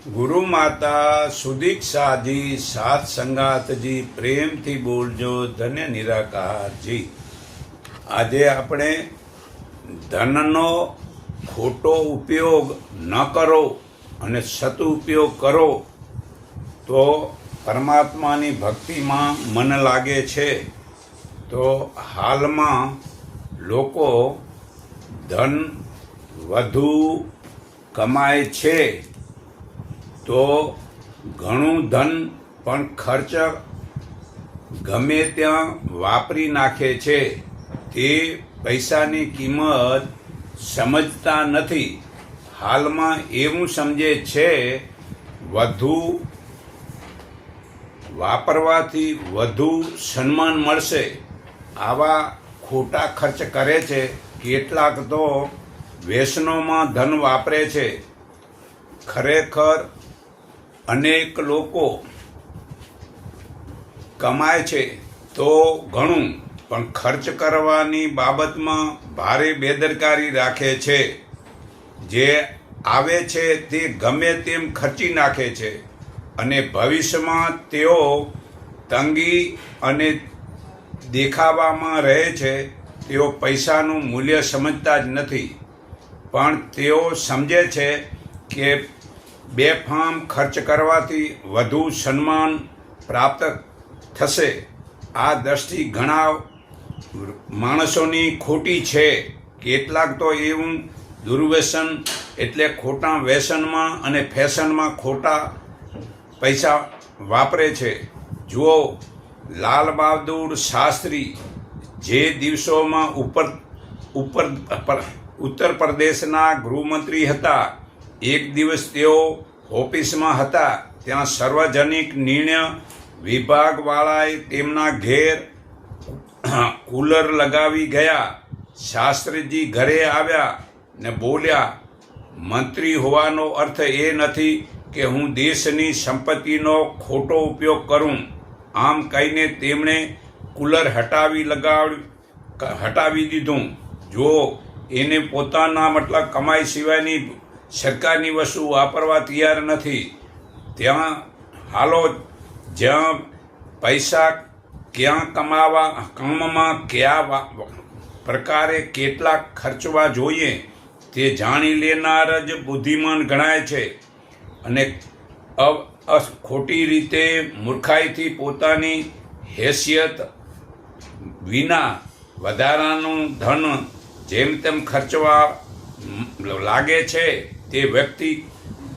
ગુરુ માતા સુદીક્ષાજી સાત સંગાતજી પ્રેમથી બોલજો ધન્ય નિરાકારજી। આજે આપણે ધનનો ખોટો ઉપયોગ ન કરો અને સદુપયોગ કરો તો પરમાત્માની ભક્તિમાં મન લાગે છે। તો હાલમાં લોકો ધન વધુ કમાય છે તો ઘણું ધન પણ ખર્ચ ગમે ત્યાં વાપરી નાખે છે। તે પૈસાની કિંમત સમજતા નથી। હાલમાં એવું સમજે છે વધુ વાપરવાથી વધુ સન્માન મળશે, આવા ખોટા ખર્ચ કરે છે। કેટલાક તો વ્યસનોમાં ધન વાપરે છે। ખરેખર અનેક લોકો કમાય છે તો ઘણું, પણ ખર્ચ કરવાની બાબતમાં ભારે બેદરકારી રાખે છે। જે આવે છે તે ગમે તેમ ખર્ચી નાખે છે અને ભવિષ્યમાં તેઓ તંગી અને દેખાવામાં રહે છે। તેઓ પૈસાનું મૂલ્ય સમજતા જ નથી, પણ તેઓ સમજે છે કે બેફામ ખર્ચ કરવાથી વધુ સન્માન પ્રાપ્ત થશે। આ દ્રષ્ટિ ઘણા માણસોની ખોટી છે। કેટલાક તો એવું દુર્વ્યસન એટલે ખોટા વ્યસનમાં અને ફેશનમાં ખોટા પૈસા વાપરે છે। જુઓ, લાલ બહાદુર શાસ્ત્રી જે દિવસોમાં ઉત્તર પ્રદેશના ગૃહમંત્રી હતા, એક દિવસ તેઓ ઓફિસમાં હતા, ત્યાં સાર્વજનિક નિર્ણય વિભાગવાળાએ તેમના ઘેર કુલર લગાવી ગયા। શાસ્ત્રીજી ઘરે આવ્યા ને બોલ્યા, મંત્રી હોવાનો અર્થ એ નથી કે હું દેશની સંપત્તિનો ખોટો ઉપયોગ કરું। આમ કહીને તેમણે કુલર હટાવી દીધું। જો એને પોતાના મતલબ કમાઈ સિવાયની સરકારની વસ્તુ વાપરવા તૈયાર નથી। ત્યાં હાલો, જ્યાં પૈસા ક્યાં કામમાં કયા પ્રકારે કેટલા ખર્ચવા જોઈએ તે જાણી લેનાર જ બુદ્ધિમાન ગણાય છે। અને ખોટી રીતે મૂર્ખાઈથી પોતાની હેસિયત વિના વધારાનું ધન જેમ તેમ ખર્ચવા લાગે છે તે વ્યક્તિ